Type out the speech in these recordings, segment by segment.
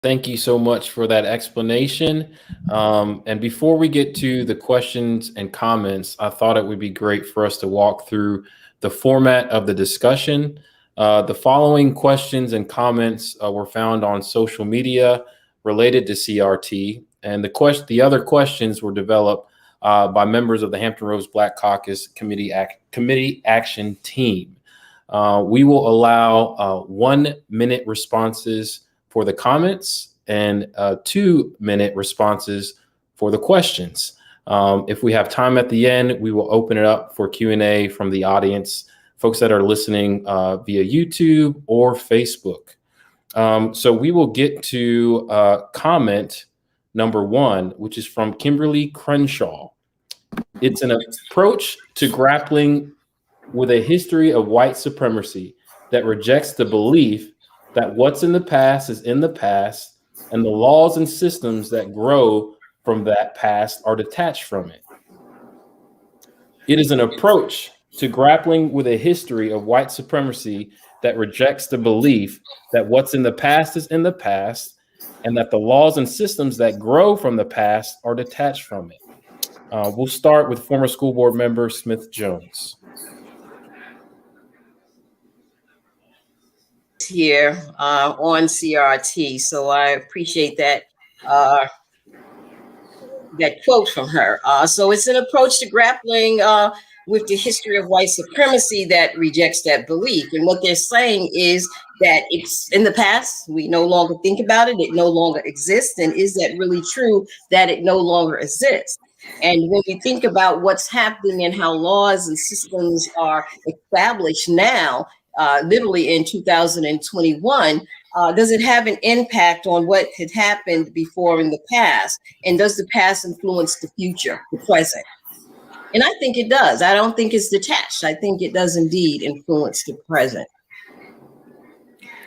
Thank you so much for that explanation. And before we get to the questions and comments, I thought it would be great for us to walk through the format of the discussion. The following questions and comments were found on social media related to CRT, and the other questions were developed by members of the Hampton Roads Black Caucus committee action team. We will allow 1 minute responses for the comments and 2 minute responses for the questions. If we have time at the end, we will open it up for Q&A from the audience, folks that are listening via YouTube or Facebook. So we will get to comment number 1, which is from Kimberlé Crenshaw. It's an approach to grappling with a history of white supremacy that rejects the belief that what's in the past is in the past, and the laws and systems that grow from that past are detached from it. It is an approach to grappling with a history of white supremacy that rejects the belief that what's in the past is in the past, and that the laws and systems that grow from the past are detached from it. We'll start with former school board member Smith Jones. Here on CRT, so I appreciate that that quote from her. So it's an approach to grappling with the history of white supremacy that rejects that belief. And what they're saying is that it's in the past, we no longer think about it, it no longer exists. And is that really true that it no longer exists? And when we think about what's happening and how laws and systems are established now, literally in 2021, does it have an impact on what had happened before in the past? And does the past influence the future, the present? And I think it does. I don't think it's detached. I think it does indeed influence the present.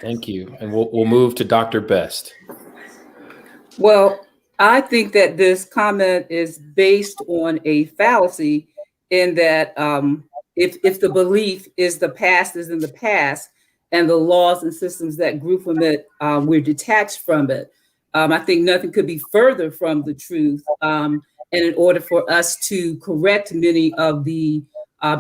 Thank you. And we'll move to Dr. Best. Well, I think that this comment is based on a fallacy in that if the belief is the past is in the past and the laws and systems that grew from it, we're detached from it. I think nothing could be further from the truth. And in order for us to correct many of the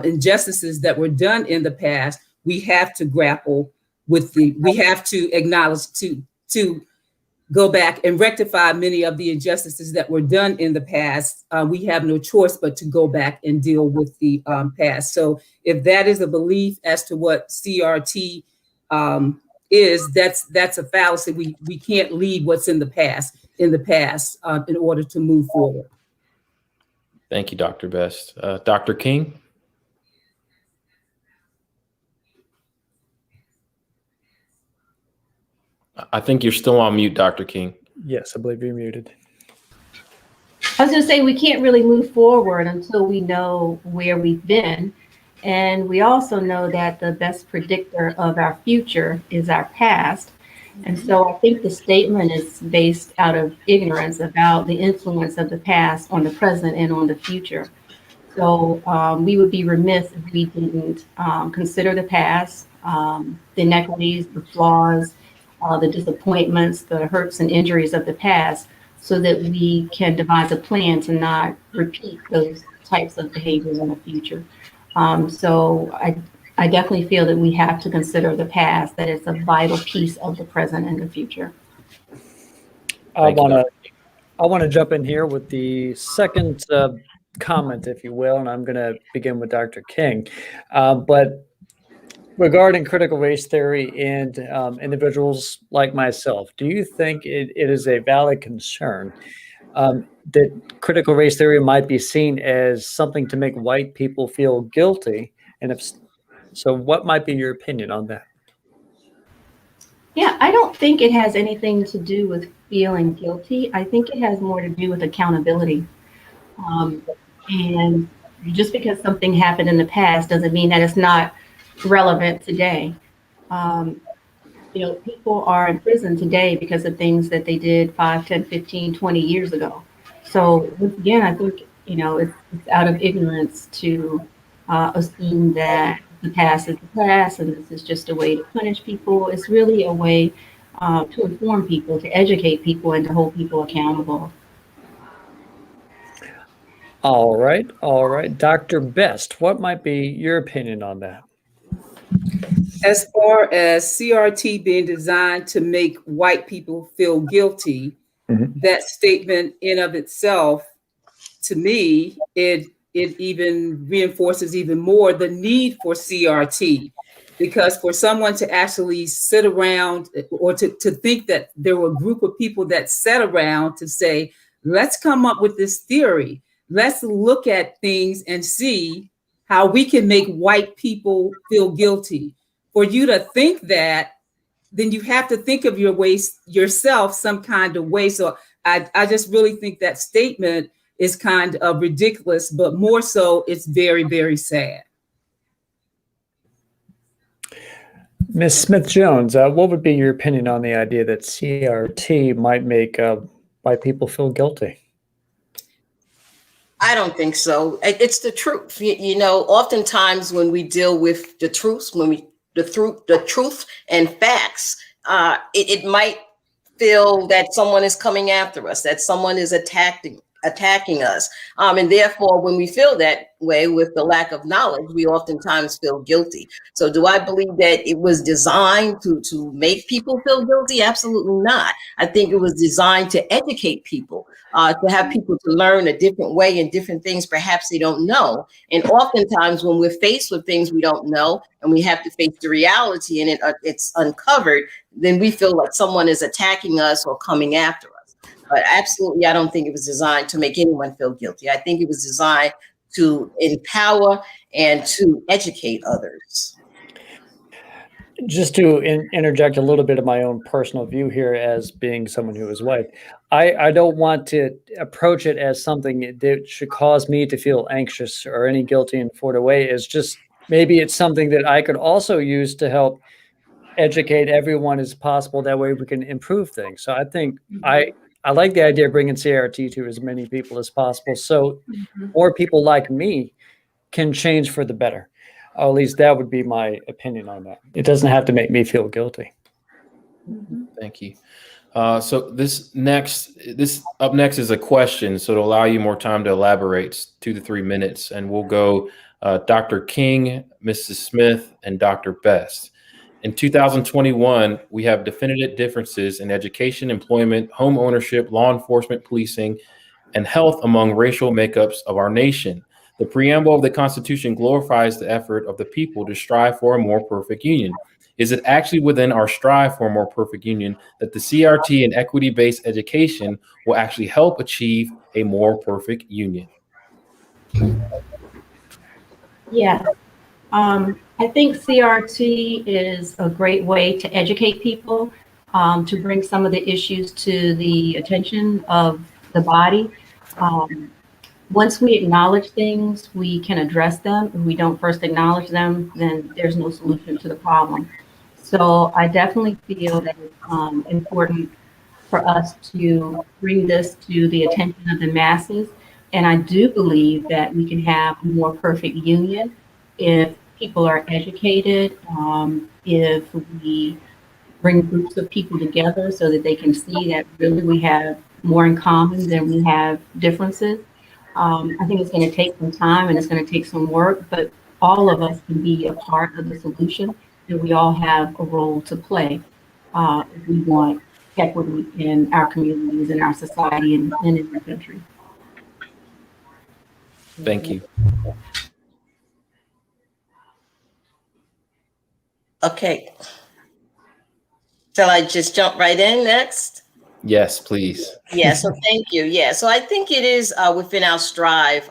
injustices that were done in the past, we have to grapple with we have to acknowledge to go back and rectify many of the injustices that were done in the past. We have no choice but to go back and deal with the past. So if that is a belief as to what CRT is, that's a fallacy. We can't leave what's in the past in order to move forward. Thank you, Dr. Best. Dr. King? I think you're still on mute, Dr. King. Yes, I believe you're muted. I was going to say we can't really move forward until we know where we've been. And we also know that the best predictor of our future is our past. And so I think the statement is based out of ignorance about the influence of the past on the present and on the future. So we would be remiss if we didn't consider the past, the inequities, the flaws, the disappointments, the hurts and injuries of the past, so that we can devise a plan to not repeat those types of behaviors in the future. So I definitely feel that we have to consider the past, that it's a vital piece of the present and the future. I want to jump in here with the second comment, if you will, and I'm going to begin with Dr. King. But regarding critical race theory and individuals like myself, do you think it is a valid concern that critical race theory might be seen as something to make white people feel guilty? And if so, what might be your opinion on that? Yeah, I don't think it has anything to do with feeling guilty. I think it has more to do with accountability. And just because something happened in the past doesn't mean that it's not relevant today. People are in prison today because of things that they did 5, 10, 15, 20 years ago. So once again, I think, it's out of ignorance to assume that the past is the past and this is just a way to punish people. It's really a way to inform people, to educate people, and to hold people accountable. All right, all right. Dr. Best, what might be your opinion on that? As far as CRT being designed to make white people feel guilty, that statement in of itself, to me, it even reinforces even more the need for CRT. Because for someone to actually sit around or to think that there were a group of people that sat around to say, let's come up with this theory. Let's look at things and see how we can make white people feel guilty. For you to think that, then you have to think of your ways yourself some kind of way. So I just really think that statement is kind of ridiculous, but more so, it's very, very sad. Ms. Smith-Jones, what would be your opinion on the idea that CRT might make white people feel guilty? I don't think so. It's the truth. You know, oftentimes when we deal with the truth, the truth and facts, it might feel that someone is coming after us, that someone is attacking us. And therefore, when we feel that way with the lack of knowledge, we oftentimes feel guilty. So do I believe that it was designed to make people feel guilty? Absolutely not. I think it was designed to educate people, to have people to learn a different way and different things perhaps they don't know. And oftentimes when we're faced with things we don't know and we have to face the reality and it's uncovered, then we feel like someone is attacking us or coming after us. But absolutely, I don't think it was designed to make anyone feel guilty. I think it was designed to empower and to educate others. Just to interject a little bit of my own personal view here as being someone who is white, I don't want to approach it as something that should cause me to feel anxious or any guilty in a way. It's just maybe it's something that I could also use to help educate everyone as possible. That way we can improve things. So I think I like the idea of bringing CRT to as many people as possible, so more people like me can change for the better. Or at least that would be my opinion on that. It doesn't have to make me feel guilty. Thank you. So this up next is a question, so to allow you more time to elaborate, 2 to 3 minutes, and we'll go Dr. King, Mrs. Smith, and Dr. Best. In 2021, we have definitive differences in education, employment, home ownership, law enforcement, policing, and health among racial makeups of our nation. The preamble of the Constitution glorifies the effort of the people to strive for a more perfect union. Is it actually within our strive for a more perfect union that the CRT and equity-based education will actually help achieve a more perfect union? Yeah. I think CRT is a great way to educate people, to bring some of the issues to the attention of the body. Once we acknowledge things, we can address them. If we don't first acknowledge them, then there's no solution to the problem. So I definitely feel that it's important for us to bring this to the attention of the masses. And I do believe that we can have a more perfect union if people are educated, if we bring groups of people together so that they can see that really we have more in common than we have differences. I think it's going to take some time and it's going to take some work, but all of us can be a part of the solution, and we all have a role to play if we want equity in our communities, in our society, and in our country. Thank you. Okay. Shall I just jump right in next? Yes, please. Yeah, so thank you. Yeah, so I think it is within our strive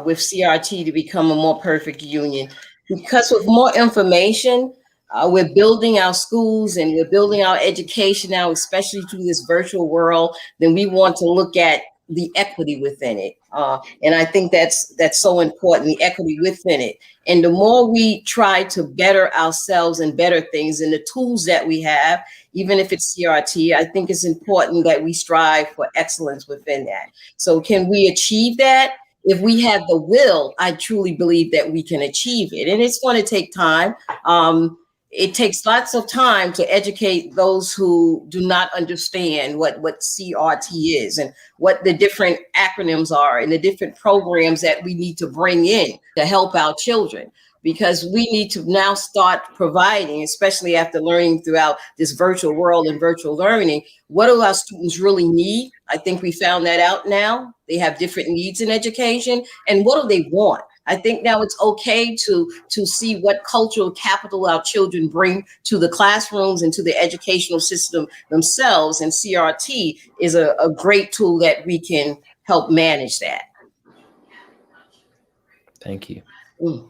with CRT to become a more perfect union, because with more information, we're building our schools and we're building our education now, especially through this virtual world. Then we want to look at the equity within it. And I think that's so important, the equity within it. And the more we try to better ourselves and better things and the tools that we have, even if it's CRT, I think it's important that we strive for excellence within that. So can we achieve that? If we have the will, I truly believe that we can achieve it. And it's going to take time. it takes lots of time to educate those who do not understand what CRT is and what the different acronyms are and the different programs that we need to bring in to help our children. Because we need to now start providing, especially after learning throughout this virtual world and virtual learning, what do our students really need? I think we found that out now. They have different needs in education. And what do they want? I think now it's okay to see what cultural capital our children bring to the classrooms and to the educational system themselves. And CRT is a great tool that we can help manage that. Thank you. Sure.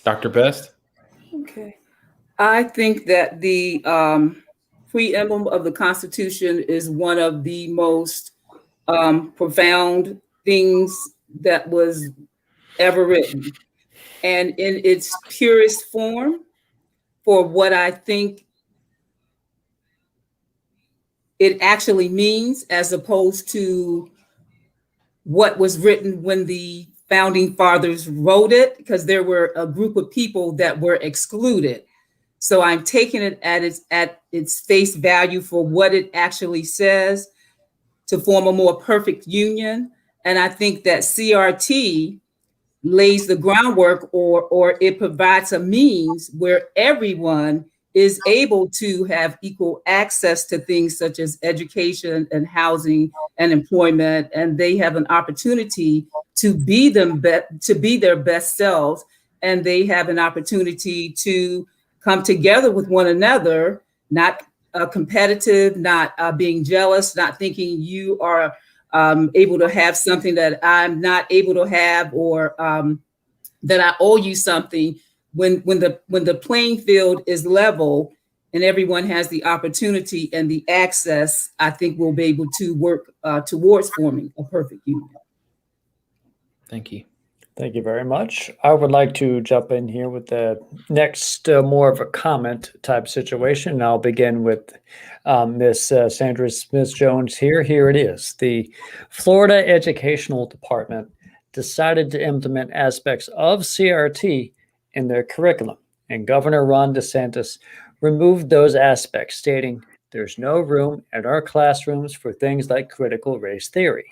Dr. Best? Okay. I think that the preamble of the Constitution is one of the most profound things that was ever written. And in its purest form, for what I think it actually means, as opposed to what was written when the founding fathers wrote it, because there were a group of people that were excluded. So I'm taking it at its face value for what it actually says to form a more perfect union. And I think that CRT lays the groundwork, or it provides a means where everyone is able to have equal access to things such as education and housing and employment, and they have an opportunity to be their best selves, and they have an opportunity to come together with one another, not competitive, not being jealous, not thinking you are able to have something that I'm not able to have, or that I owe you something. When the playing field is level and everyone has the opportunity and the access, I think we'll be able to work towards forming a perfect union. Thank you. Thank you very much. I would like to jump in here with the next more of a comment type situation. I'll begin with Miss Sandra Smith-Jones here. Here it is. The Florida Educational Department decided to implement aspects of CRT in their curriculum, and Governor Ron DeSantis removed those aspects, stating, "There's no room in our classrooms for things like critical race theory.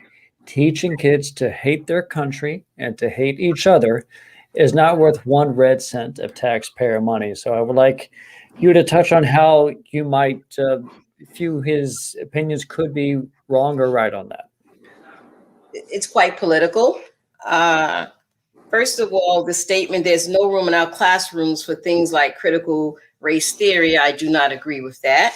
Teaching kids to hate their country and to hate each other is not worth 1 red cent of taxpayer money." So I would like you to touch on how you might view his opinions could be wrong or right on that. It's quite political. First of all, the statement, "There's no room in our classrooms for things like critical race theory," I do not agree with that.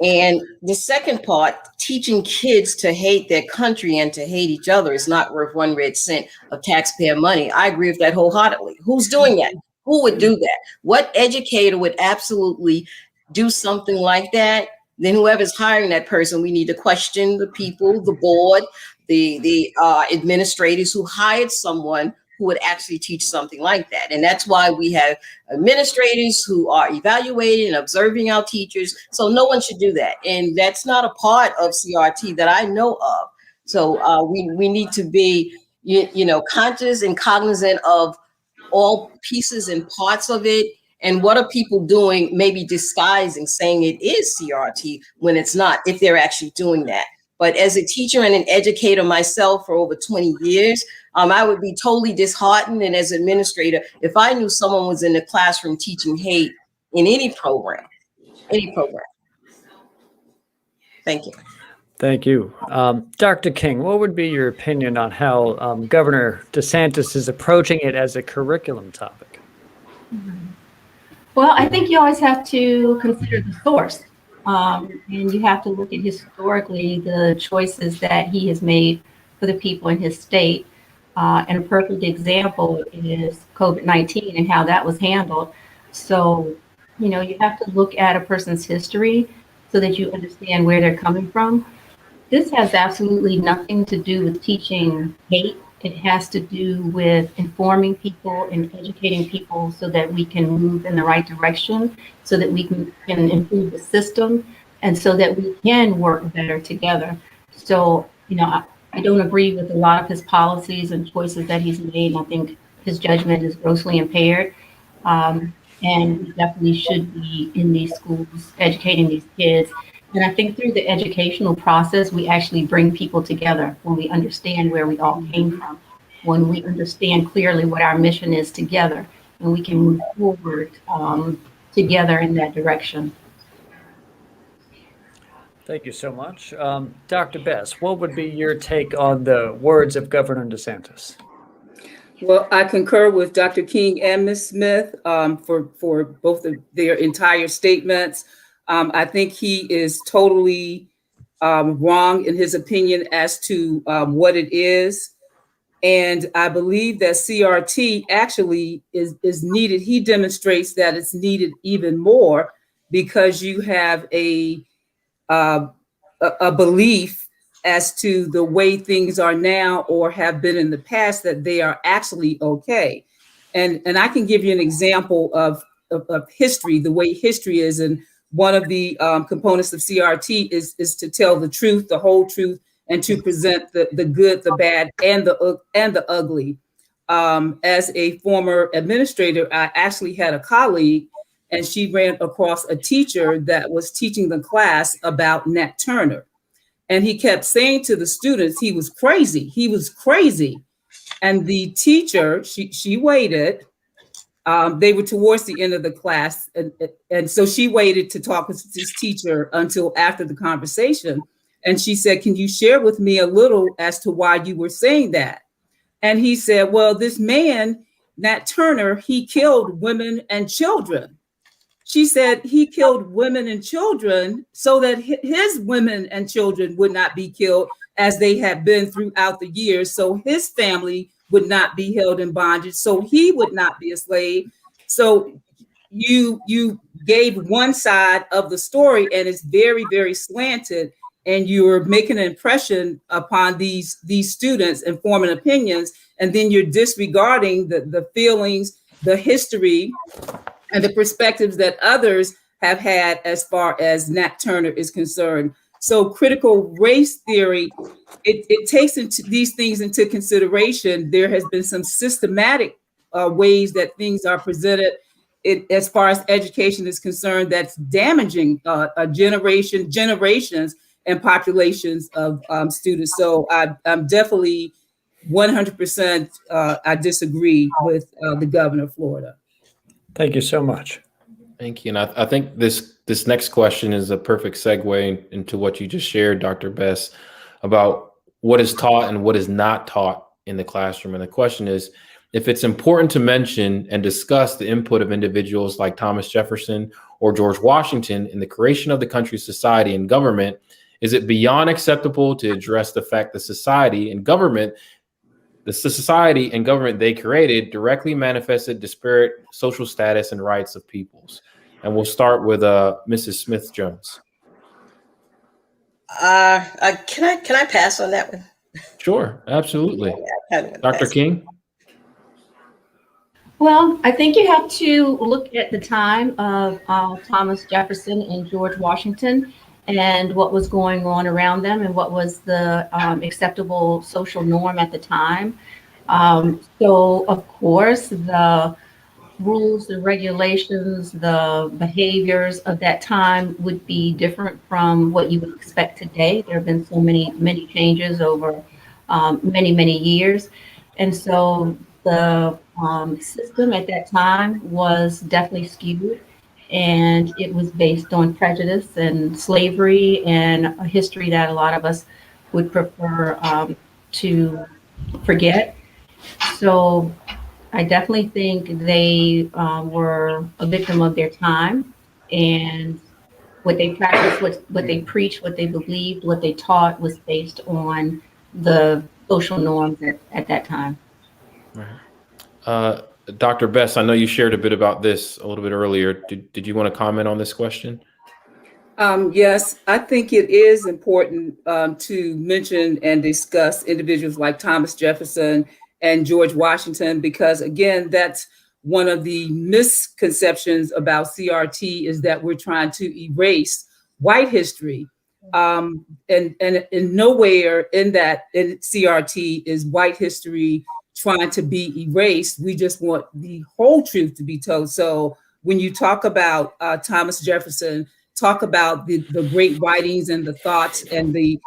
And the second part, teaching kids to hate their country and to hate each other is not worth 1 red cent of taxpayer money. I agree with that wholeheartedly. Who's doing that? Who would do that? What educator would absolutely do something like that? Then whoever's hiring that person, we need to question the people, the board, the administrators who hired someone who would actually teach something like that. And that's why we have administrators who are evaluating and observing our teachers. So no one should do that. And that's not a part of CRT that I know of. So we need to be, conscious and cognizant of all pieces and parts of it. And what are people doing, maybe disguising, saying it is CRT when it's not, if they're actually doing that. But as a teacher and an educator myself for over 20 years, I would be totally disheartened. And as an administrator, if I knew someone was in the classroom teaching hate in any program. Thank you. Thank you. Dr. King, what would be your opinion on how Governor DeSantis is approaching it as a curriculum topic? Well, I think you always have to consider the source. And you have to look at historically the choices that he has made for the people in his state. And a perfect example is COVID-19 and how that was handled. So, you have to look at a person's history so that you understand where they're coming from. This has absolutely nothing to do with teaching hate. It has to do with informing people and educating people so that we can move in the right direction, so that we can improve the system, and so that we can work better together. So, I don't agree with a lot of his policies and choices that he's made. I think his judgment is grossly impaired. And we definitely should be in these schools educating these kids. And I think through the educational process, we actually bring people together when we understand where we all came from, when we understand clearly what our mission is together, and we can move forward together in that direction. Thank you so much. Dr. Bess, what would be your take on the words of Governor DeSantis? Well, I concur with Dr. King and Ms. Smith for both of their entire statements. I think he is totally wrong in his opinion as to what it is. And I believe that CRT actually is needed. He demonstrates that it's needed even more because you have a belief as to the way things are now or have been in the past that they are actually okay. And I can give you an example of history, the way history is. And one of the components of CRT is to tell the truth, the whole truth, and to present the good, the bad, and the ugly. As a former administrator, I actually had a colleague, and she ran across a teacher that was teaching the class about Nat Turner. And he kept saying to the students, he was crazy. He was crazy. And the teacher, she waited. They were towards the end of the class. And so she waited to talk with this teacher until after the conversation. And she said, can you share with me a little as to why you were saying that? And he said, well, this man, Nat Turner, he killed women and children. She said he killed women and children so that his women and children would not be killed as they had been throughout the years. So his family would not be held in bondage. So he would not be a slave. So you gave one side of the story and it's very, very slanted. And you're making an impression upon these students and forming opinions. And then you're disregarding the feelings, the history, and the perspectives that others have had as far as Nat Turner is concerned. So critical race theory, it takes these things into consideration. There has been some systematic ways that things are presented as far as education is concerned that's damaging generations and populations of students. So I'm definitely 100% I disagree with the governor of Florida. Thank you so much. Thank you. And I think this next question is a perfect segue into what you just shared, Dr. Bess, about what is taught and what is not taught in the classroom. And the question is, if it's important to mention and discuss the input of individuals like Thomas Jefferson or George Washington in the creation of the country's society and government, is it beyond acceptable to address the fact that the society and government they created directly manifested disparate social status and rights of peoples? And we'll start with Mrs. Smith-Jones. Can I pass on that one? Sure, absolutely. Yeah, Dr. King? Well, I think you have to look at the time of Thomas Jefferson and George Washington and what was going on around them and what was the acceptable social norm at the time. So, of course, the rules, the regulations, the behaviors of that time would be different from what you would expect today. There have been so many changes over many years. And so the system at that time was definitely skewed. And it was based on prejudice and slavery and a history that a lot of us would prefer to forget. So I definitely think they were a victim of their time, and what they practiced, what they preached, what they believed, what they taught was based on the social norms at that time. Right. Dr. Bess, I know you shared a bit about this a little bit earlier. Did you want to comment on this question? Yes, I think it is important to mention and discuss individuals like Thomas Jefferson and George Washington, because again, that's one of the misconceptions about CRT is that we're trying to erase white history. And in nowhere in CRT is white history trying to be erased. We just want the whole truth to be told. So when you talk about Thomas Jefferson, talk about the great writings and the thoughts and the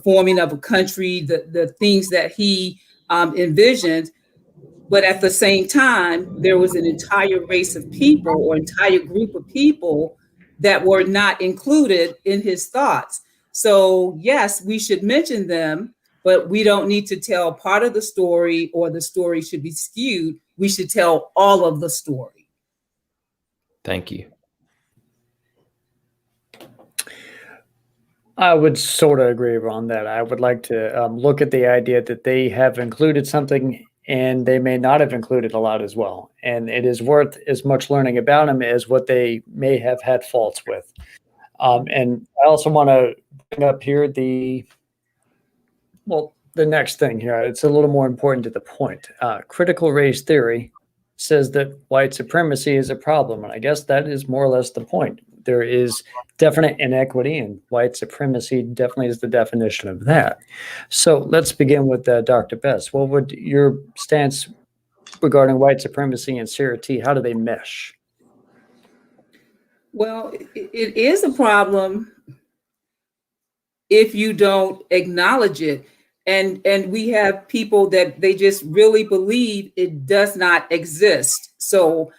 forming of a country, the things that he envisioned. But at the same time, there was an entire race of people or entire group of people that were not included in his thoughts. So yes, we should mention them, but we don't need to tell part of the story or the story should be skewed. We should tell all of the story. Thank you. I would sort of agree on that. I would like to look at the idea that they have included something and they may not have included a lot as well. And it is worth as much learning about them as what they may have had faults with. And I also want to bring up here the next thing here. It's a little more important to the point. Critical race theory says that white supremacy is a problem. And I guess that is more or less the point. There is definite inequity, and white supremacy definitely is the definition of that. So let's begin with Dr. Bess. What would your stance regarding white supremacy and CRT, how do they mesh? Well, it is a problem if you don't acknowledge it. And we have people that they just really believe it does not exist. So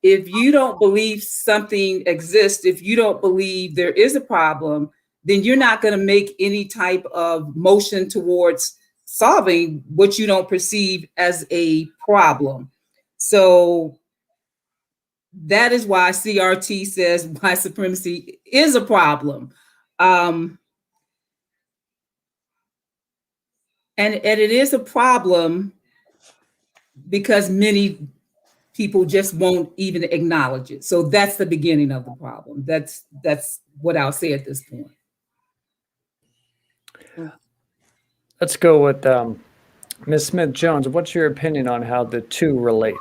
if you don't believe something exists, if you don't believe there is a problem, then you're not going to make any type of motion towards solving what you don't perceive as a problem. So that is why CRT says white supremacy is a problem. And it is a problem because many people just won't even acknowledge it. So that's the beginning of the problem. That's what I'll say at this point. Let's go with Ms. Smith-Jones. What's your opinion on how the two relate?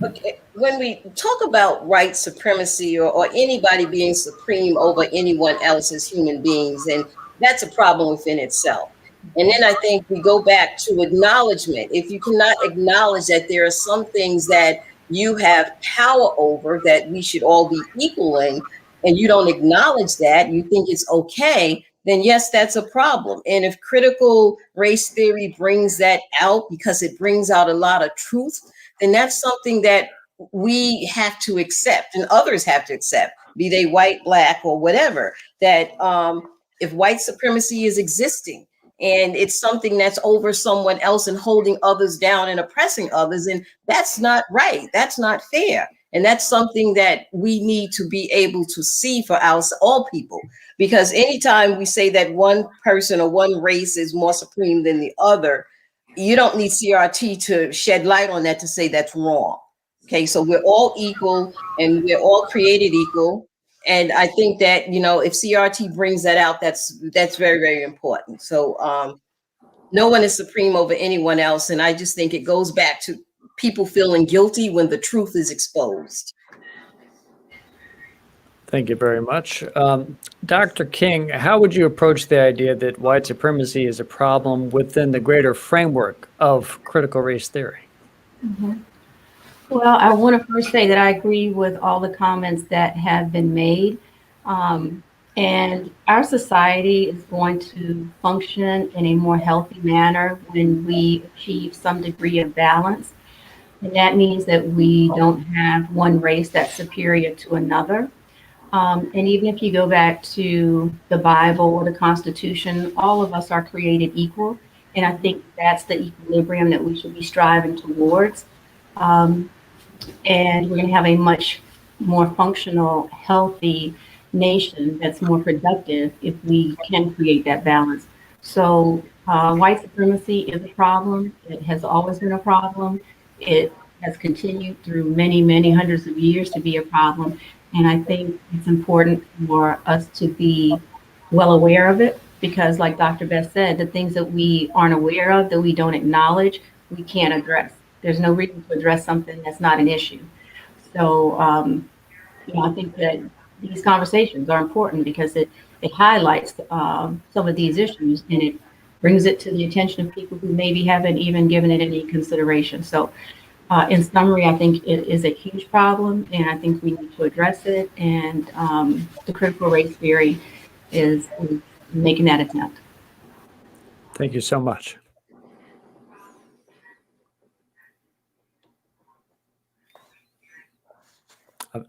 Okay. When we talk about white supremacy or anybody being supreme over anyone else as human beings, and that's a problem within itself. And then I think we go back to acknowledgement. If you cannot acknowledge that there are some things that you have power over that we should all be equal in, and you don't acknowledge that, you think it's okay, then yes, that's a problem. And if critical race theory brings that out because it brings out a lot of truth, then that's something that we have to accept and others have to accept, be they white, black, or whatever, that if white supremacy is existing, and it's something that's over someone else and holding others down and oppressing others, and that's not right. That's not fair. And that's something that we need to be able to see for all people. Because anytime we say that one person or one race is more supreme than the other, you don't need CRT to shed light on that to say that's wrong. Okay, so we're all equal and we're all created equal. And I think that, you know, if CRT brings that out, that's very, very important. So no one is supreme over anyone else. And I just think it goes back to people feeling guilty when the truth is exposed. Thank you very much. Dr. King, how would you approach the idea that white supremacy is a problem within the greater framework of critical race theory? Mm-hmm. Well, I want to first say that I agree with all the comments that have been made. And our society is going to function in a more healthy manner when we achieve some degree of balance. And that means that we don't have one race that's superior to another. And even if you go back to the Bible or the Constitution, all of us are created equal. And I think that's the equilibrium that we should be striving towards. And we're going to have a much more functional, healthy nation that's more productive if we can create that balance. So white supremacy is a problem. It has always been a problem. It has continued through many, many hundreds of years to be a problem. And I think it's important for us to be well aware of it, because like Dr. Bess said, the things that we aren't aware of, that we don't acknowledge, we can't address. There's no reason to address something that's not an issue. So, you know, I think that these conversations are important because it highlights some of these issues, and it brings it to the attention of people who maybe haven't even given it any consideration. So In summary, I think it is a huge problem, and I think we need to address it. And the critical race theory is making that attempt. Thank you so much.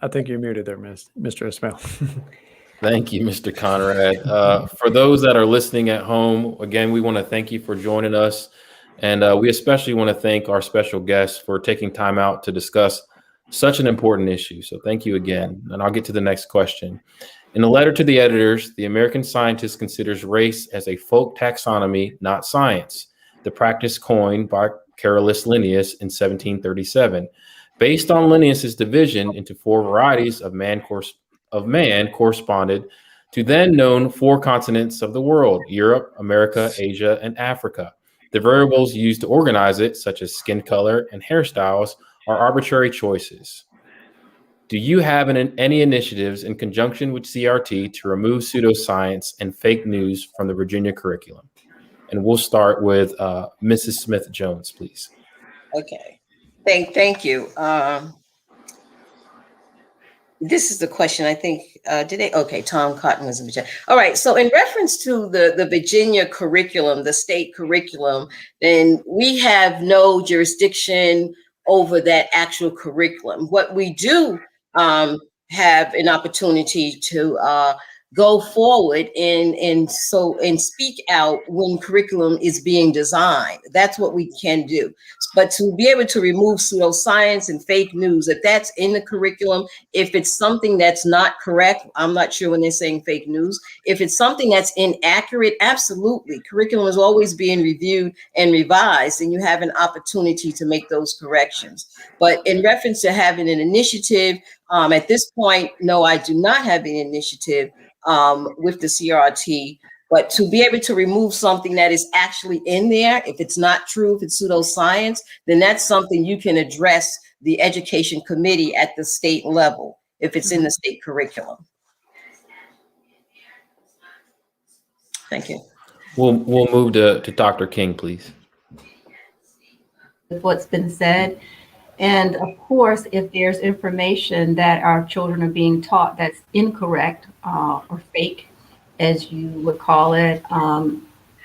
I think you're muted there, Mr. Esmel. Thank you, Mr. Conrad. For those that are listening at home, again, we want to thank you for joining us. And we especially want to thank our special guests for taking time out to discuss such an important issue. So thank you again. And I'll get to the next question. In a letter to the editors, the American Scientist considers race as a folk taxonomy, not science, the practice coined by Carolus Linnaeus in 1737. Based on Linnaeus's division into 4 varieties of man corresponded to then known 4 continents of the world: Europe, America, Asia, and Africa. The variables used to organize it, such as skin color and hairstyles, are arbitrary choices. Do you have any initiatives in conjunction with CRT to remove pseudoscience and fake news from the Virginia curriculum? And we'll start with Mrs. Smith-Jones, please. Okay. Thank you. This is the question, I think, okay, Tom Cotton was in Virginia. All right, so in reference to the Virginia curriculum, the state curriculum, then we have no jurisdiction over that actual curriculum. What we do have an opportunity to go forward and speak out when curriculum is being designed. That's what we can do. But to be able to remove pseudoscience and fake news, if that's in the curriculum, if it's something that's not correct, I'm not sure when they're saying fake news. If it's something that's inaccurate, absolutely. Curriculum is always being reviewed and revised, and you have an opportunity to make those corrections. But in reference to having an initiative, at this point, no, I do not have an initiative with the CRT, but to be able to remove something that is actually in there, if it's not true, if it's pseudoscience, then that's something you can address the education committee at the state level, if it's in the state curriculum. Thank you. We'll move to Dr. King, please. What's been said. And of course, if there's information that our children are being taught that's incorrect or fake, as you would call it,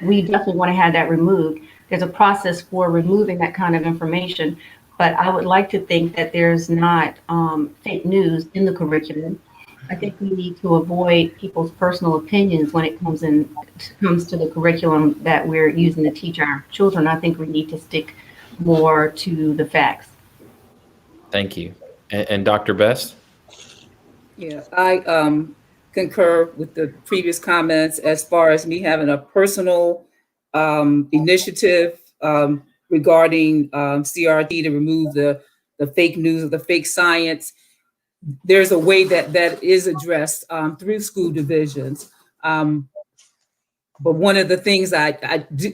we definitely want to have that removed. There's a process for removing that kind of information, but I would like to think that there's not fake news in the curriculum. I think we need to avoid people's personal opinions when it comes to the curriculum that we're using to teach our children. I think we need to stick more to the facts. Thank you. And Dr. Best? Yeah, I concur with the previous comments as far as me having a personal initiative regarding CRT to remove the fake news or the fake science. There's a way that is addressed through school divisions. But one of the things I do,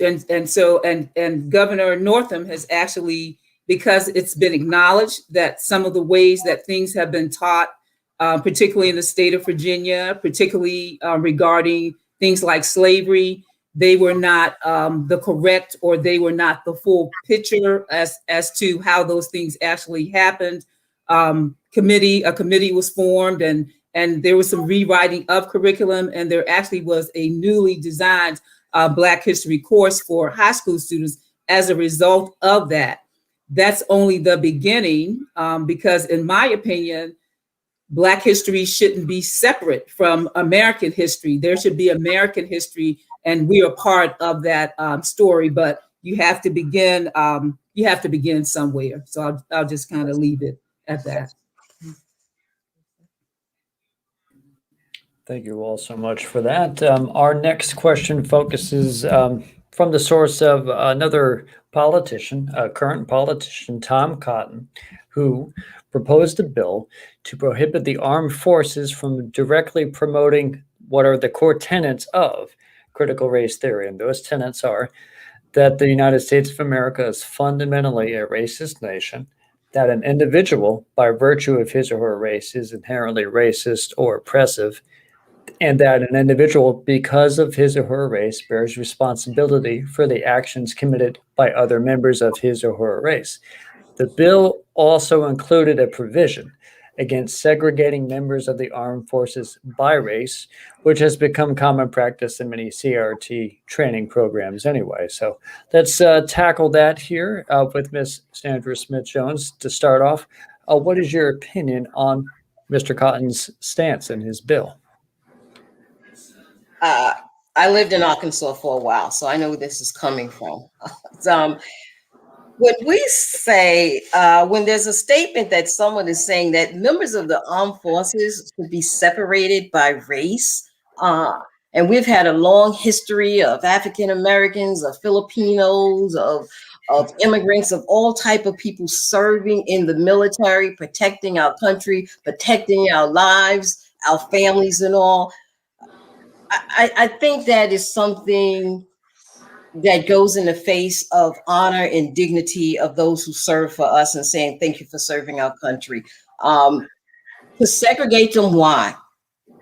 and Governor Northam has actually, because it's been acknowledged that some of the ways that things have been taught, particularly in the state of Virginia, particularly regarding things like slavery, they were not the correct, or they were not the full picture as to how those things actually happened. A committee was formed, and there was some rewriting of curriculum, and there actually was a newly designed Black history course for high school students as a result of that. That's only the beginning, because in my opinion, Black history shouldn't be separate from American history. There should be American history, and we are part of that story. But you have to begin. You have to begin somewhere. So I'll just kind of leave it at that. Thank you all so much for that. Our next question focuses from the source of another politician, a current politician, Tom Cotton, who proposed a bill to prohibit the armed forces from directly promoting what are the core tenets of critical race theory. And those tenets are that the United States of America is fundamentally a racist nation, that an individual, by virtue of his or her race, is inherently racist or oppressive, and that an individual, because of his or her race, bears responsibility for the actions committed by other members of his or her race. The bill also included a provision against segregating members of the armed forces by race, which has become common practice in many CRT training programs anyway. So let's tackle that here with Ms. Sandra Smith-Jones to start off. What is your opinion on Mr. Cotton's stance in his bill? I lived in Arkansas for a while, so I know where this is coming from. When we say, when there's a statement that someone is saying that members of the armed forces should be separated by race, and we've had a long history of African Americans, of Filipinos, of immigrants, of all type of people serving in the military, protecting our country, protecting our lives, our families and all. I think that is something that goes in the face of honor and dignity of those who serve for us and saying, thank you for serving our country. To segregate them, why?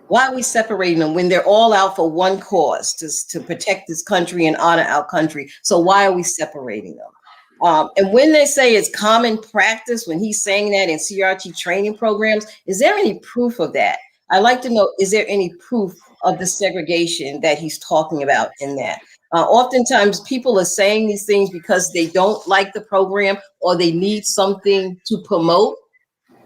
Why are we separating them when they're all out for one cause, to protect this country and honor our country? So why are we separating them? And when they say it's common practice, when he's saying that in CRT training programs, is there any proof of that? I'd like to know, is there any proof of the segregation that he's talking about in that? Oftentimes people are saying these things because they don't like the program or they need something to promote,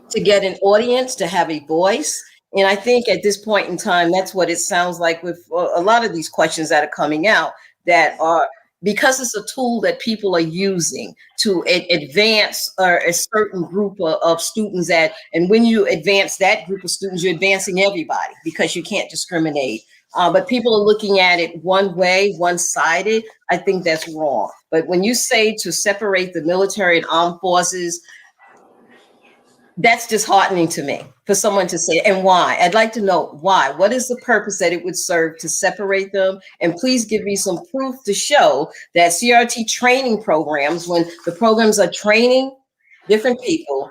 to get an audience, to have a voice. And I think at this point in time, that's what it sounds like with a lot of these questions that are coming out, that are because it's a tool that people are using to advance a certain group of students and when you advance that group of students, you're advancing everybody because you can't discriminate. But people are looking at it one way, one-sided. I think that's wrong. But when you say to separate the military and armed forces, that's disheartening to me for someone to say, and why? I'd like to know why. What is the purpose that it would serve to separate them? And please give me some proof to show that CRT training programs, when the programs are training different people,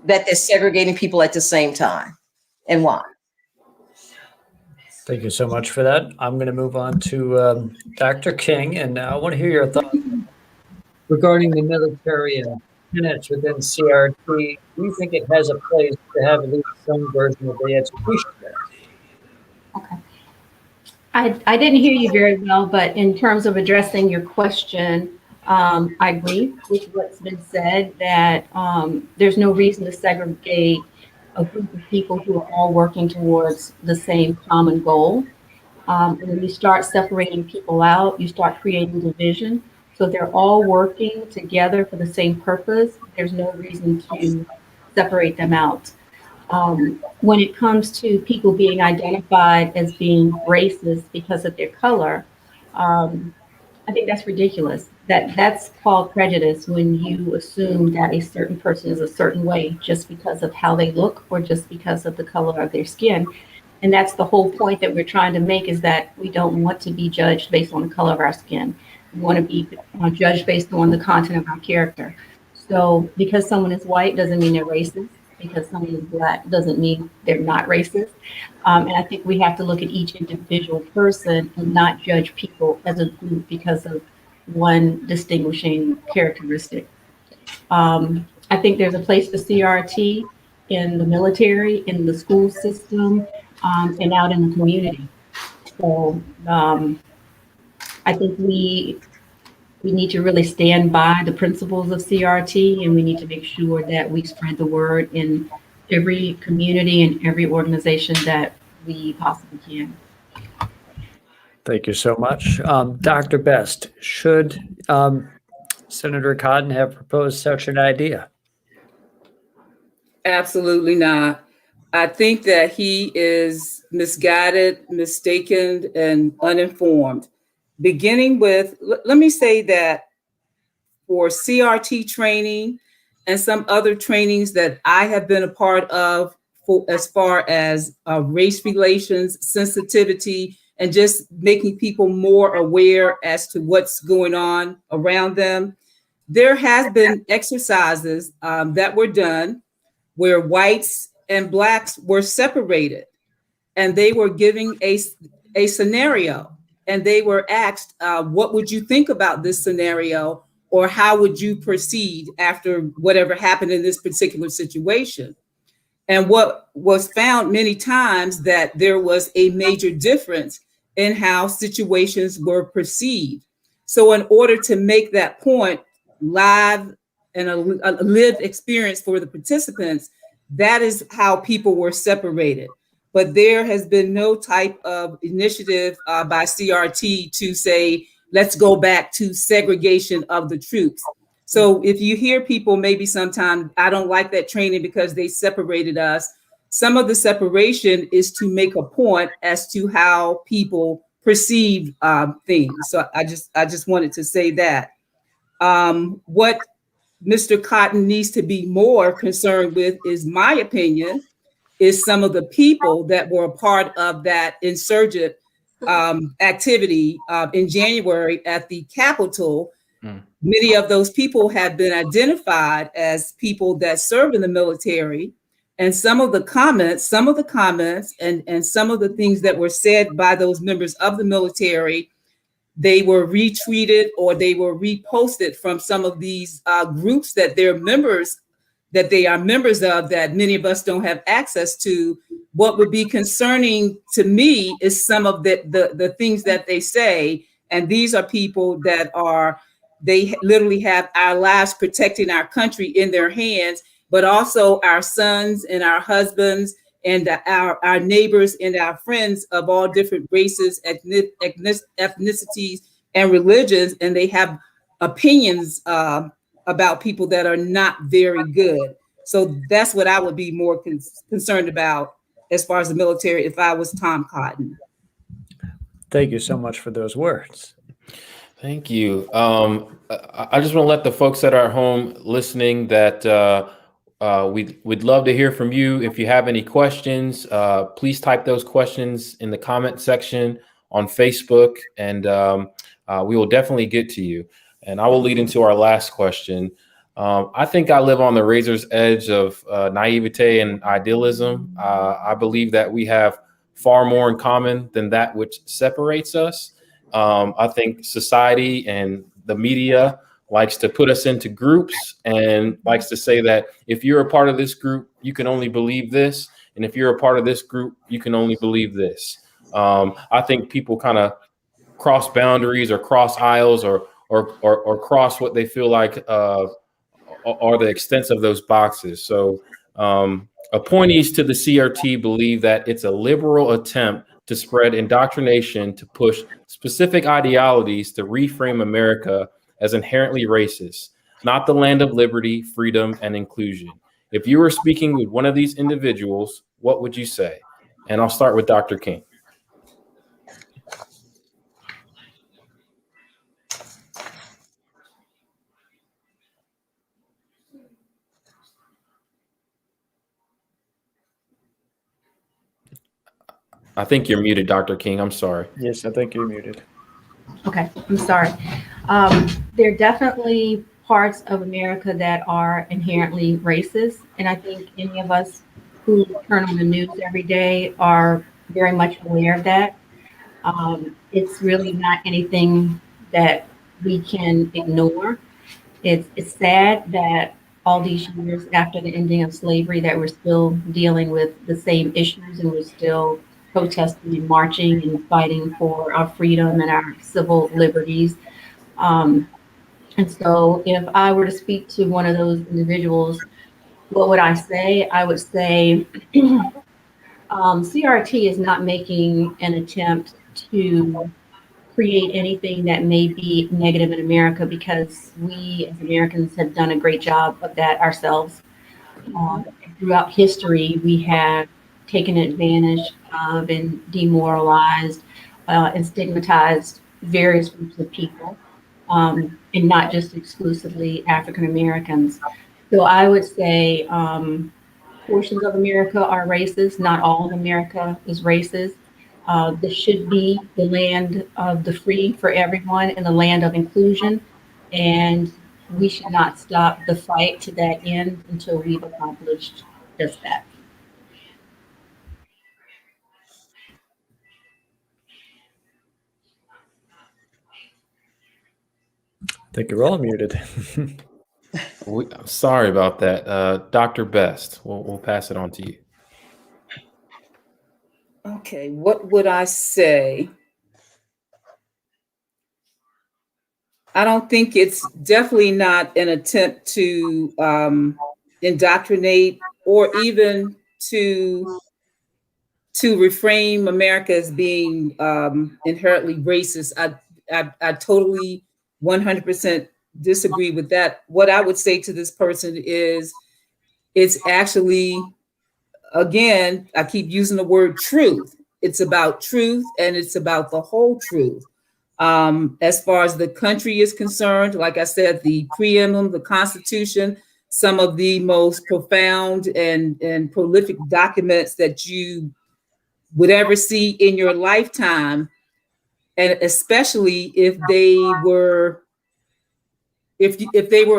that they're segregating people at the same time, and why? Thank you so much for that. I'm going to move on to Dr. King, and I want to hear your thoughts regarding the military tenets within CRT. Do you think it has a place to have at least some version of the education there? Okay. I didn't hear you very well, but in terms of addressing your question, I agree with what's been said, that there's no reason to segregate a group of people who are all working towards the same common goal. When you start separating people out, you start creating division. So they're all working together for the same purpose. There's no reason to separate them out. When it comes to people being identified as being racist because of their color, I think that's ridiculous. That's called prejudice when you assume that a certain person is a certain way just because of how they look or just because of the color of their skin. And that's the whole point that we're trying to make, is that we don't want to be judged based on the color of our skin. We want to be judged based on the content of our character. So because someone is white doesn't mean they're racist. Because someone is black doesn't mean they're not racist. And I think we have to look at each individual person and not judge people as a group because of one distinguishing characteristic. I think there's a place for CRT in the military, in the school system, and out in the community. So I think we need to really stand by the principles of CRT, and we need to make sure that we spread the word in every community and every organization that we possibly can. Thank you so much. Dr. Best, should Senator Cotton have proposed such an idea? Absolutely not. I think that he is misguided, mistaken, and uninformed. Beginning with, let me say that for CRT training and some other trainings that I have been a part of, as far as race relations, sensitivity, and just making people more aware as to what's going on around them, there has been exercises that were done where whites and blacks were separated, and they were giving a scenario, and they were asked, what would you think about this scenario? or how would you proceed after whatever happened in this particular situation? And what was found many times that there was a major difference in how situations were perceived. So in order to make that point live and a lived experience for the participants, that is how people were separated. But there has been no type of initiative by CRT to say, let's go back to segregation of the troops. So if you hear people maybe sometimes, I don't like that training because they separated us. Some of the separation is to make a point as to how people perceive things. So I just wanted to say that. What Mr. Cotton needs to be more concerned with, is my opinion, is some of the people that were a part of that insurgent activity in January at the Capitol. Many of those people have been identified as people that served in the military. And some of the comments and some of the things that were said by those members of the military, they were retweeted or they were reposted from some of these groups that they are members of, that many of us don't have access to. What would be concerning to me is some of the things that they say. And these are people that they literally have our lives protecting our country in their hands, but also our sons and our husbands and our neighbors and our friends of all different races, ethnicities, and religions. And they have opinions about people that are not very good. So that's what I would be more concerned about as far as the military if I was Tom Cotton. Thank you so much for those words. Thank you. I just want to let the folks that are home listening that we'd love to hear from you. If you have any questions, please type those questions in the comment section on Facebook, and we will definitely get to you. And I will lead into our last question. I think I live on the razor's edge of naivete and idealism. I believe that we have far more in common than that which separates us. I think society and the media likes to put us into groups and likes to say that if you're a part of this group, you can only believe this. And if you're a part of this group, you can only believe this. I think people kind of cross boundaries or cross aisles or cross what they feel like are the extents of those boxes. So appointees to the CRT believe that it's a liberal attempt to spread indoctrination to push specific ideologies to reframe America as inherently racist, not the land of liberty, freedom, and inclusion. If you were speaking with one of these individuals, what would you say? And I'll start with Dr. King. I think you're muted, Dr. King. I'm sorry. Yes, I think you're muted. Okay, I'm sorry. There are definitely parts of America that are inherently racist, and I think any of us who turn on the news every day are very much aware of that. It's really not anything that we can ignore. It's sad that all these years after the ending of slavery that we're still dealing with the same issues, and we're still protesting and marching and fighting for our freedom and our civil liberties. And so if I were to speak to one of those individuals, what would I say? I would say CRT is not making an attempt to create anything that may be negative in America, because we as Americans have done a great job of that ourselves. Throughout history, we have taken advantage of and demoralized and stigmatized various groups of people, and not just exclusively African Americans. So I would say portions of America are racist. Not all of America is racist. This should be the land of the free for everyone and the land of inclusion. And we should not stop the fight to that end until we've accomplished just that. think you're all muted. I'm sorry about that. Dr. Best, we'll pass it on to you. Okay, what would I say? I don't think it's definitely not an attempt to indoctrinate or even to reframe America as being inherently racist. I totally 100% disagree with that. What I would say to this person is it's actually, again, I keep using the word truth. It's about truth and it's about the whole truth. As far as the country is concerned, like I said, the preamble, the Constitution, some of the most profound and prolific documents that you would ever see in your lifetime, and especially if they were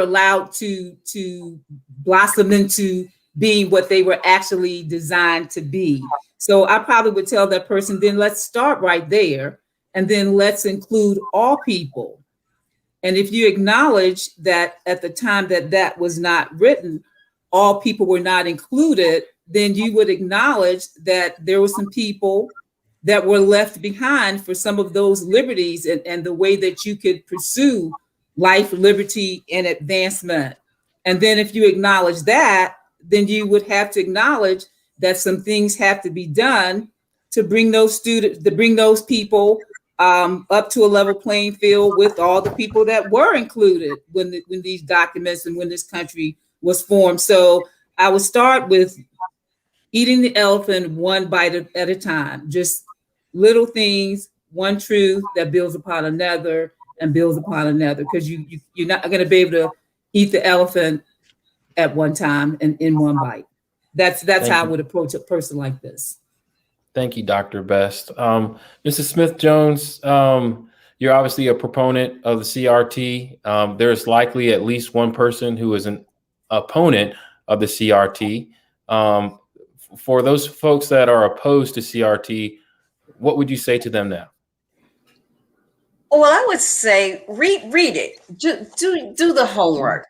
allowed to blossom into being what they were actually designed to be. So I probably would tell that person, then let's start right there, and then let's include all people. And if you acknowledge that at the time that that was not written, all people were not included, then you would acknowledge that there were some people that were left behind for some of those liberties and the way that you could pursue life, liberty, and advancement. And then if you acknowledge that, then you would have to acknowledge that some things have to be done to bring those people up to a level playing field with all the people that were included when these documents and when this country was formed. So I would start with eating the elephant one bite at a time, just little things, one truth that builds upon another and builds upon another, because you're not going to be able to eat the elephant at one time and in one bite. That's how I would approach a person like this. Thank you, Dr. Best. Mrs. Smith-Jones, you're obviously a proponent of the CRT. There's likely at least one person who is an opponent of the CRT. For those folks that are opposed to CRT, what would you say to them now? Well, I would say read it, do the homework,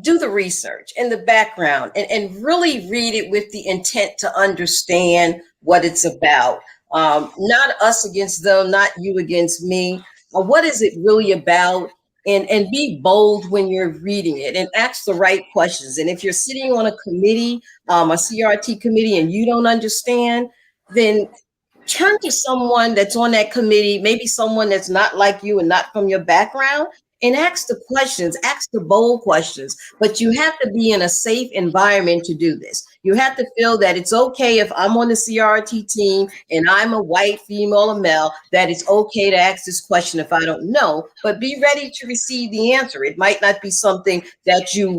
do the research in the background, and really read it with the intent to understand what it's about. Not us against them, not you against me. What is it really about? And be bold when you're reading it and ask the right questions. And if you're sitting on a committee, a CRT committee, and you don't understand, then turn to someone that's on that committee, maybe someone that's not like you and not from your background, and ask the questions, ask the bold questions. But you have to be in a safe environment to do this. You have to feel that it's okay if I'm on the CRT team and I'm a white female or male, that it's okay to ask this question if I don't know, but be ready to receive the answer. It might not be something that you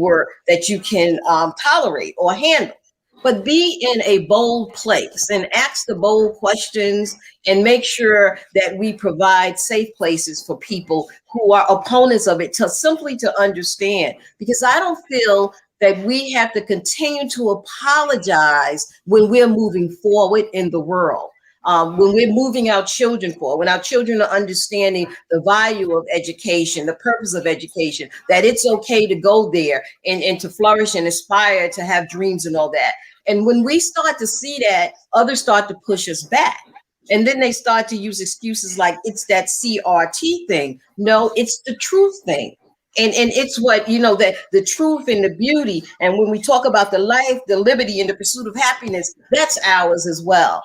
can tolerate or handle. But be in a bold place and ask the bold questions and make sure that we provide safe places for people who are opponents of it simply to understand. Because I don't feel that we have to continue to apologize when we're moving forward in the world. When we're moving our children forward, when our children are understanding the value of education, the purpose of education, that it's okay to go there and to flourish and aspire to have dreams and all that. And when we start to see that, others start to push us back. And then they start to use excuses like it's that CRT thing. No, it's the truth thing. And it's what, that the truth and the beauty. And when we talk about the life, the liberty, and the pursuit of happiness, that's ours as well.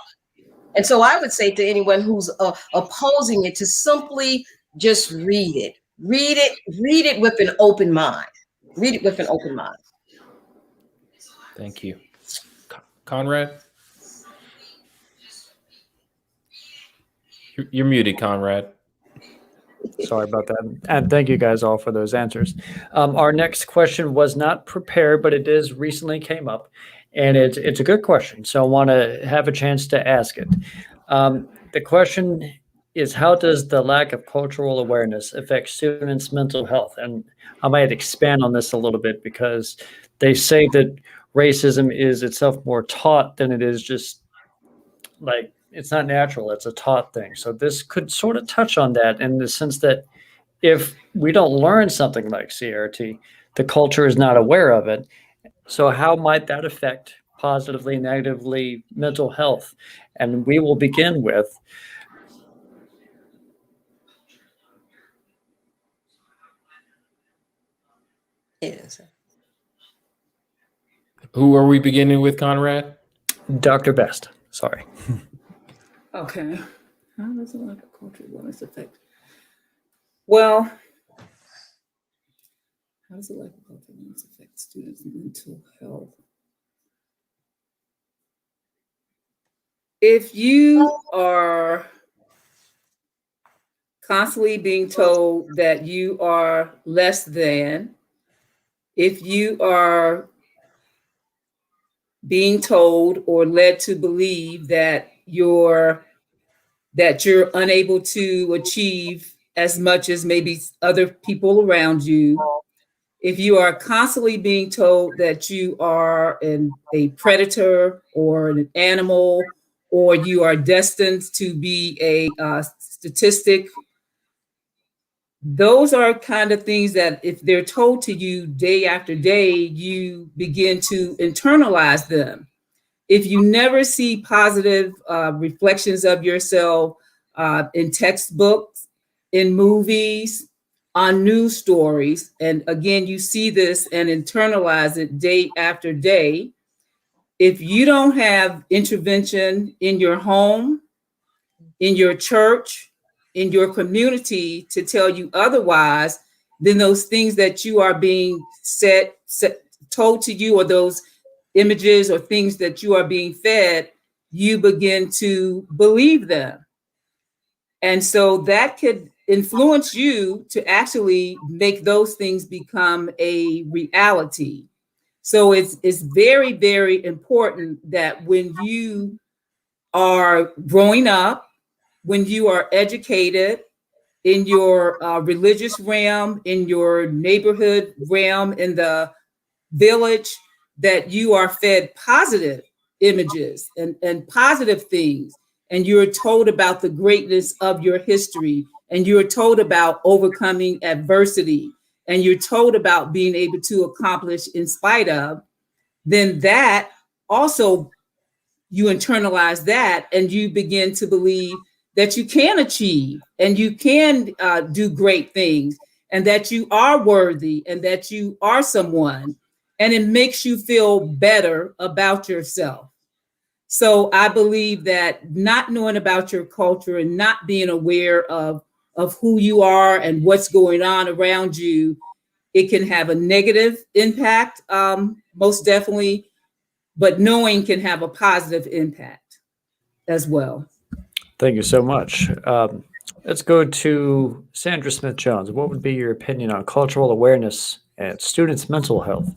And so I would say to anyone who's opposing it to simply just read it. Read it with an open mind. Read it with an open mind. Thank you. Conrad? You're muted, Conrad. Sorry about that. And thank you guys all for those answers. Our next question was not prepared, but it is recently came up. And it's a good question, so I want to have a chance to ask it. The question is, how does the lack of cultural awareness affect students' mental health? And I might expand on this a little bit because they say that racism is itself more taught than it is just like, it's not natural, it's a taught thing. So this could sort of touch on that in the sense that if we don't learn something like CRT, the culture is not aware of it. So how might that affect positively, negatively mental health? And we will begin with Yes. Who are we beginning with, Conrad? Dr. Best. Sorry. Okay. How does a lack of cultural awareness affect? Well, how does a lack of cultural awareness affect students' mental health? If you are constantly being told that you are less than, if you are being told or led to believe that you're unable to achieve as much as maybe other people around you, if you are constantly being told that you are a predator or an animal, or you are destined to be a statistic, those are kind of things that if they're told to you day after day, you begin to internalize them. If you never see positive reflections of yourself in textbooks, in movies, on news stories, and again, you see this and internalize it day after day, if you don't have intervention in your home, in your church, in your community to tell you otherwise, then those things that you are being told to you, or those images or things that you are being fed, you begin to believe them. And so that could influence you to actually make those things become a reality. So it's very, very important that when you are growing up, when you are educated in your religious realm, in your neighborhood realm, in the village, that you are fed positive images and positive things, and you're told about the greatness of your history, and you're told about overcoming adversity, and you're told about being able to accomplish in spite of, then that also, you internalize that and you begin to believe that you can achieve and you can do great things, and that you are worthy and that you are someone, and it makes you feel better about yourself. So I believe that not knowing about your culture and not being aware of who you are and what's going on around you, it can have a negative impact, most definitely, but knowing can have a positive impact as well. Thank you so much. Let's go to Sandra Smith-Jones. What would be your opinion on cultural awareness and students' mental health?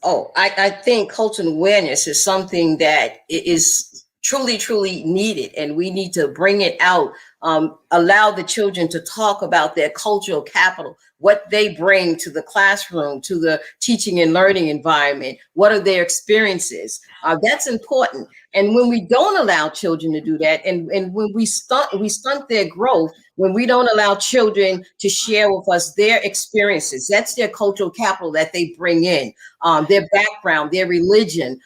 Oh, I think cultural awareness is something that is truly, truly needed, and we need to bring it out. Allow the children to talk about their cultural capital, what they bring to the classroom, to the teaching and learning environment. What are their experiences? That's important. And when we don't allow children to do that, and when we stunt their growth, when we don't allow children to share with us their experiences, that's their cultural capital that they bring in, their background, their religion,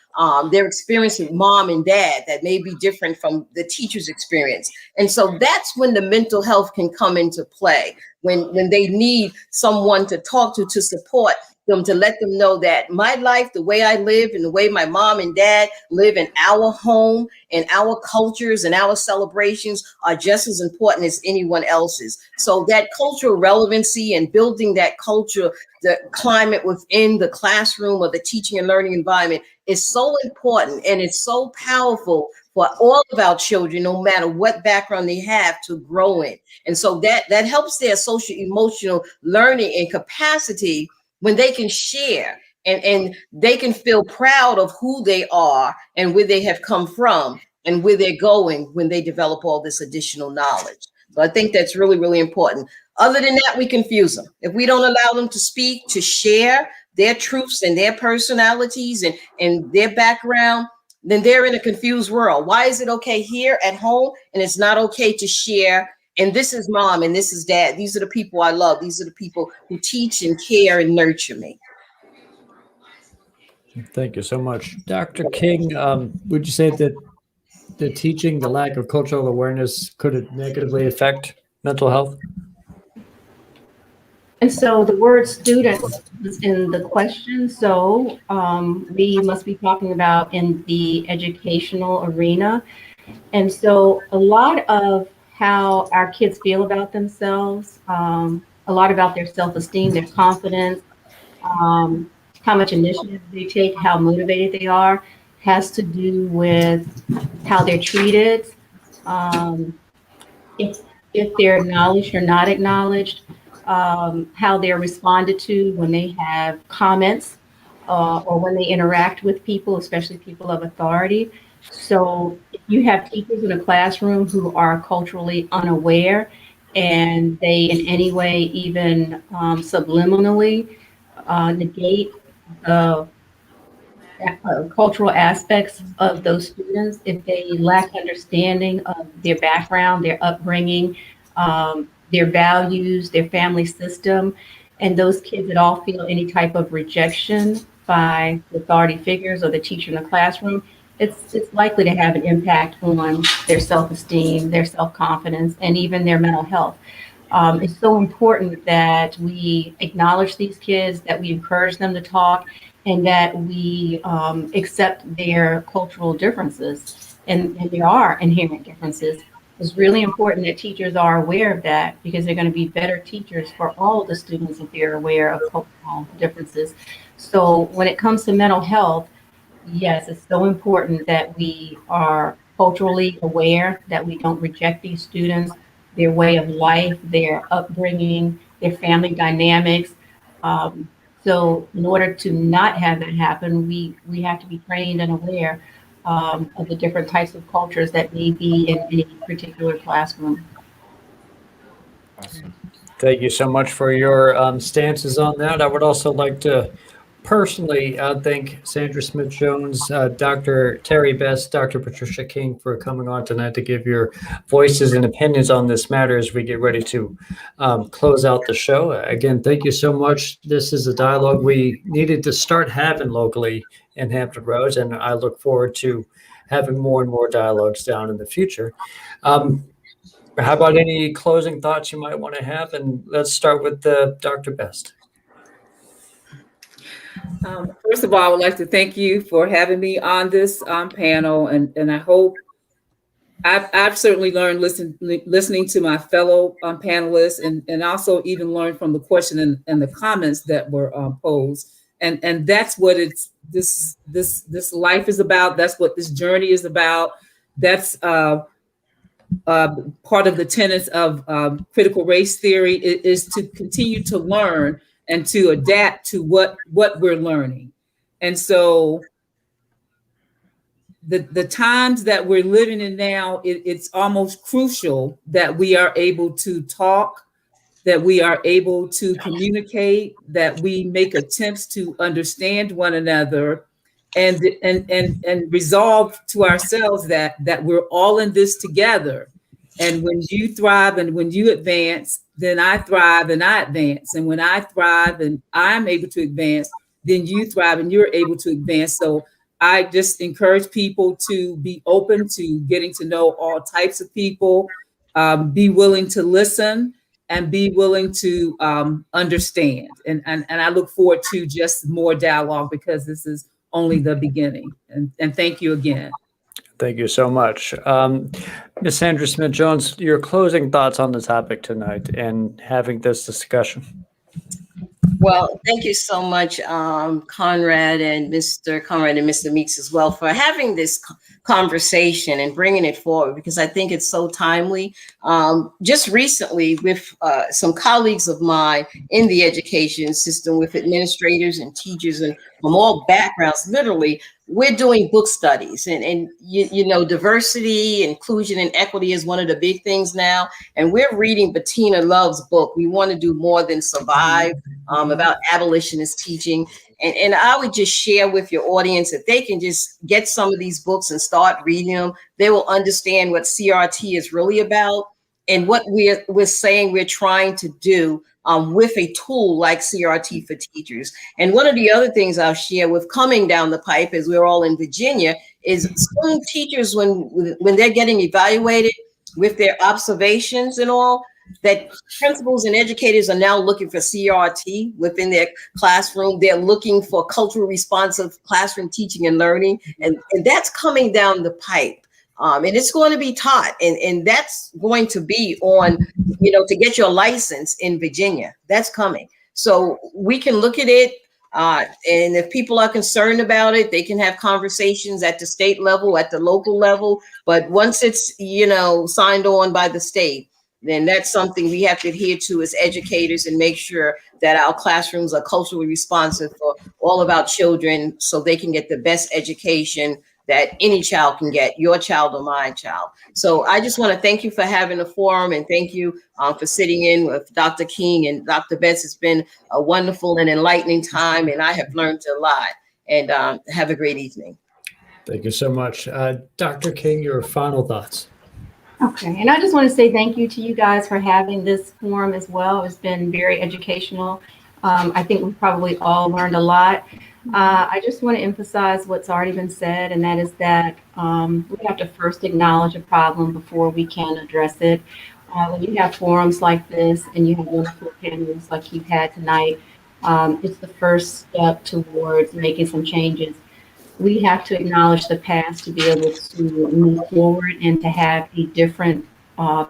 their experience with mom and dad that may be different from the teacher's experience. And so that's when the mental health can come into play, when they need someone to talk to support them, to let them know that my life, the way I live and the way my mom and dad live in our home and our cultures and our celebrations are just as important as anyone else's. So that cultural relevancy and building that culture, the climate within the classroom or the teaching and learning environment is so important, and it's so powerful for all of our children, no matter what background they have, to grow in. And so that helps their social emotional learning and capacity when they can share and they can feel proud of who they are and where they have come from and where they're going when they develop all this additional knowledge. So I think that's really, really important. Other than that, we confuse them. If we don't allow them to speak, to share their truths and their personalities and their background, then they're in a confused world. Why is it okay here at home and it's not okay to share And this is mom and this is dad. These are the people I love. These are the people who teach and care and nurture me. Thank you so much. Dr. King, would you say that the teaching, the lack of cultural awareness, could it negatively affect mental health? And so the word students is in the question. So we must be talking about in the educational arena. And so a lot of how our kids feel about themselves, a lot about their self-esteem, their confidence, how much initiative they take, how motivated they are, has to do with how they're treated, if they're acknowledged or not acknowledged, how they're responded to when they have comments or when they interact with people, especially people of authority. So if you have teachers in a classroom who are culturally unaware and they in any way even subliminally negate the cultural aspects of those students, if they lack understanding of their background, their upbringing, their values, their family system, and those kids that all feel any type of rejection by authority figures or the teacher in the classroom, it's likely to have an impact on their self-esteem, their self-confidence, and even their mental health. It's so important that we acknowledge these kids, that we encourage them to talk, and that we accept their cultural differences. And there are inherent differences. It's really important that teachers are aware of that, because they're going to be better teachers for all of the students if they're aware of cultural differences. So when it comes to mental health, yes, it's so important that we are culturally aware, that we don't reject these students, their way of life, their upbringing, their family dynamics. So in order to not have that happen, we have to be trained and aware of the different types of cultures that may be in any particular classroom. Awesome. Thank you so much for your stances on that. I would also like to personally thank Sandra Smith-Jones, Dr. Terry Best, Dr. Patricia King for coming on tonight to give your voices and opinions on this matter as we get ready to close out the show. Again, thank you so much. This is a dialogue we needed to start having locally in Hampton Roads, and I look forward to having more and more dialogues down in the future. How about any closing thoughts you might want to have? And let's start with Dr. Best. First of all, I would like to thank you for having me on this panel, and I hope I've certainly learned listening to my fellow panelists, and also even learned from the question and the comments that were posed, and that's what this life is about. That's what this journey is about. That's part of the tenets of critical race theory is to continue to learn and to adapt to what we're learning. And so the times that we're living in now, it's almost crucial that we are able to talk, that we are able to communicate, that we make attempts to understand one another, and resolve to ourselves that we're all in this together. And when you thrive and when you advance, then I thrive and I advance. And when I thrive and I'm able to advance, then you thrive and you're able to advance. So I just encourage people to be open to getting to know all types of people, be willing to listen, and be willing to understand. And I look forward to just more dialogue, because this is only the beginning. And thank you again. Thank you so much. Ms. Sandra Smith-Jones, your closing thoughts on the topic tonight and having this discussion. Well, thank you so much, Conrad and Mr. Meeks as well, for having this conversation and bringing it forward, because I think it's so timely. Just recently, with some colleagues of mine in the education system, with administrators and teachers and from all backgrounds, literally, we're doing book studies, and you know, diversity, inclusion, and equity is one of the big things now. And we're reading Bettina Love's book, We Want to Do More Than Survive, about abolitionist teaching. And I would just share with your audience that they can just get some of these books and start reading them. They will understand what CRT is really about. and what we're saying we're trying to do with a tool like CRT for teachers. And one of the other things I'll share with coming down the pipe, as we're all in Virginia, is some teachers, when they're getting evaluated with their observations and all, that principals and educators are now looking for CRT within their classroom. They're looking for culturally responsive classroom teaching and learning, and that's coming down the pipe. And it's going to be taught, and that's going to be on, to get your license in Virginia. That's coming. So we can look at it, and if people are concerned about it, they can have conversations at the state level, at the local level. But once it's, signed on by the state, then that's something we have to adhere to as educators and make sure that our classrooms are culturally responsive for all of our children so they can get the best education that any child can get, your child or my child. So I just want to thank you for having a forum, and thank you for sitting in with Dr. King and Dr. Betts. It's been a wonderful and enlightening time, and I have learned a lot. And have a great evening. Thank you so much. Dr. King, your final thoughts. Okay, and I just want to say thank you to you guys for having this forum as well. It's been very educational. I think we probably all learned a lot. I just want to emphasize what's already been said, and that is that we have to first acknowledge a problem before we can address it. When you have forums like this and you have wonderful panels like you've had tonight, it's the first step towards making some changes. We have to acknowledge the past to be able to move forward and to have a different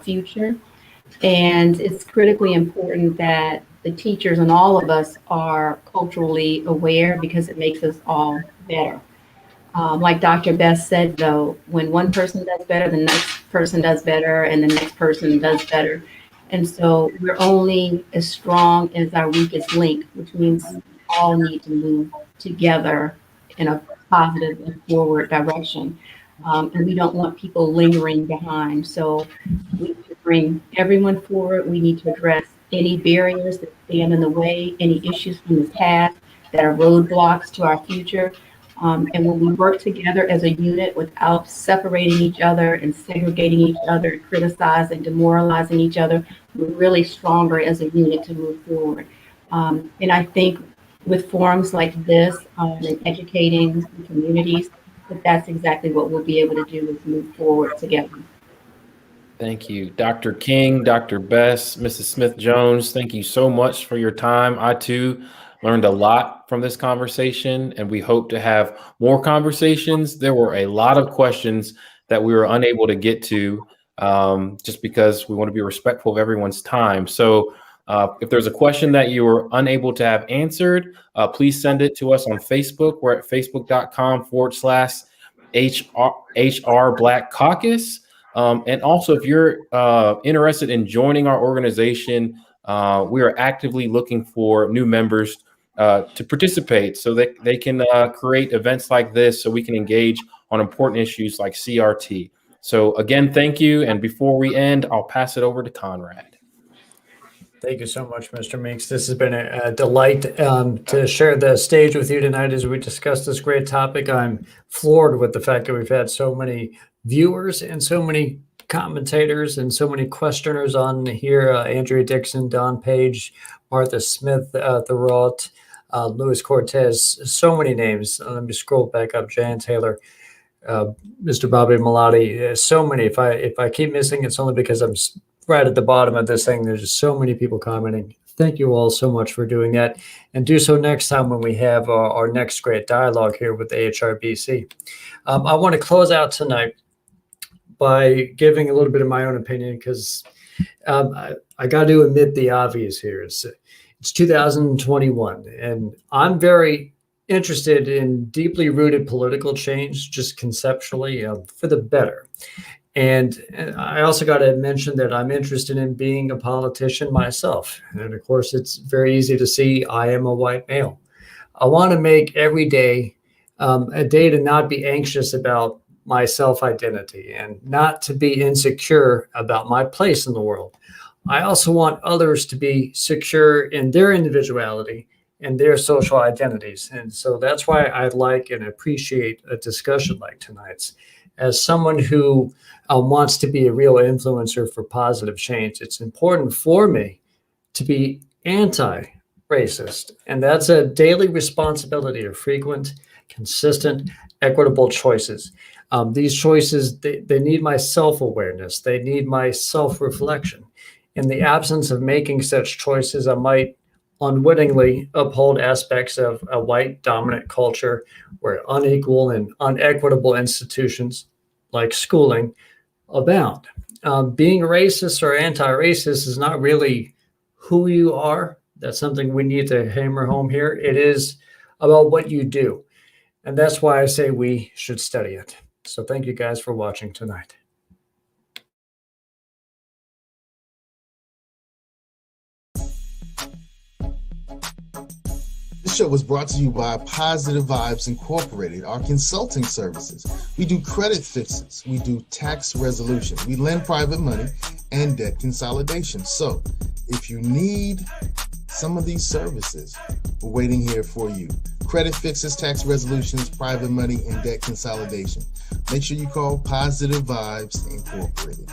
future. And it's critically important that the teachers and all of us are culturally aware, because it makes us all better. Like Dr. Best said, though, when one person does better, the next person does better, and the next person does better. And so we're only as strong as our weakest link, which means we all need to move together in a positive and forward direction. And we don't want people lingering behind. So we need to bring everyone forward. We need to address any barriers that stand in the way, any issues from the past that are roadblocks to our future. And when we work together as a unit without separating each other and segregating each other, criticizing, demoralizing each other, we're really stronger as a unit to move forward. And I think with forums like this and educating the communities, that's exactly what we'll be able to do, is move forward together. Thank you, Dr. King, Dr. Best, Mrs. Smith-Jones. Thank you so much for your time. I too learned a lot from this conversation, and we hope to have more conversations. There were a lot of questions that we were unable to get to just because we want to be respectful of everyone's time. So if there's a question that you were unable to have answered, please send it to us on Facebook. We're at facebook.com/HR Black Caucus. And also, if you're interested in joining our organization, we are actively looking for new members to participate so that they can create events like this so we can engage on important issues like CRT. So again, thank you. And before we end, I'll pass it over to Conrad. Thank you so much, Mr. Meeks. This has been a delight to share the stage with you tonight as we discuss this great topic. I'm floored with the fact that we've had so many viewers and so many commentators and so many questioners on here. Andrea Dixon, Don Page, Martha Smith, Thurot, Luis Cortez, so many names. Let me scroll back up. Jan Taylor, Mr. Bobby Malati, so many. If I keep missing, it's only because I'm right at the bottom of this thing. There's just so many people commenting. Thank you all so much for doing that. And do so next time when we have our next great dialogue here with the HRBC. I want to close out tonight by giving a little bit of my own opinion, because I got to admit the obvious here. It's 2021, and I'm very interested in deeply rooted political change, just conceptually, for the better. And I also got to mention that I'm interested in being a politician myself. And of course, it's very easy to see I am a white male. I want to make every day a day to not be anxious about my self-identity and not to be insecure about my place in the world. I also want others to be secure in their individuality and their social identities. And so that's why I like and appreciate a discussion like tonight's. as someone who wants to be a real influencer for positive change, it's important for me to be anti-racist. And that's a daily responsibility of frequent, consistent, equitable choices. These choices, they need my self-awareness. They need my self-reflection. In the absence of making such choices, I might unwittingly uphold aspects of a white dominant culture where unequal and unequitable institutions like schooling abound. Being racist or anti-racist is not really who you are. That's something we need to hammer home here. It is about what you do. And that's why I say we should study it. So thank you guys for watching tonight. This show was brought to you by Positive Vibes Incorporated, our consulting services. We do credit fixes, we do tax resolution, we lend private money and debt consolidation. So if you need some of these services, we're waiting here for you. Credit fixes, tax resolutions, private money, and debt consolidation. Make sure you call Positive Vibes Incorporated.